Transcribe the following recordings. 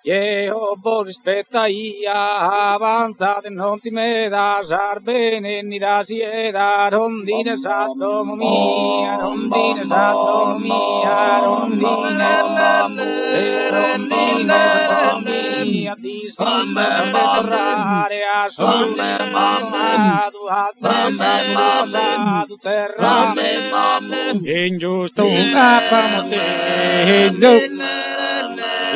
Jehovah rispetta ia avanzate non ti meda sarbene ni rasieda rondine sadomo mia rondine mia di samba torrare a sole madu a terra ingiusto apamote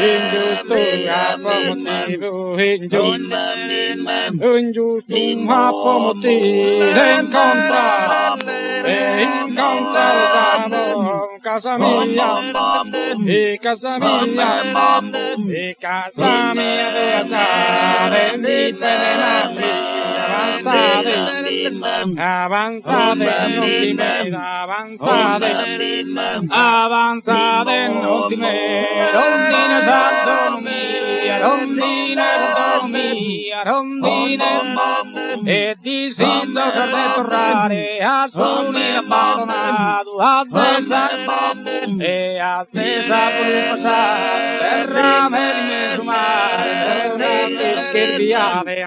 injusto apa motivo injusto apa motivo encontrar sabor casa mia avanzade non ti rondine e di sindaco per tornare a soli abbandonato attesa per passare terra di mezzo mare si scherbiave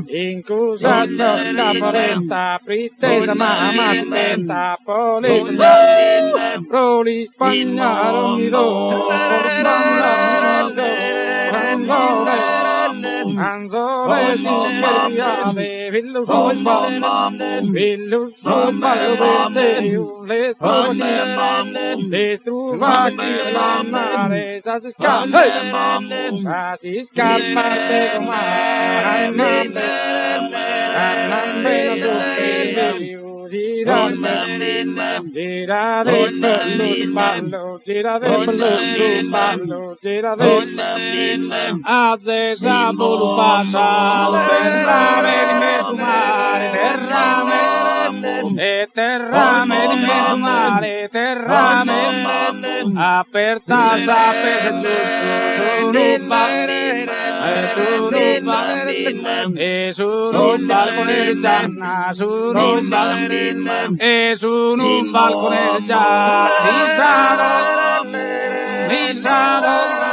in cosa scaparetta pretesa mamma spetta Roli spagnaro mi do Anzore si scherziave villo somma le storie le struvacchi la mare sa si scappa te comare Gira de a desabolo pasado terrame di mare aperta sapesse su un balcone gianna su un balcone già risado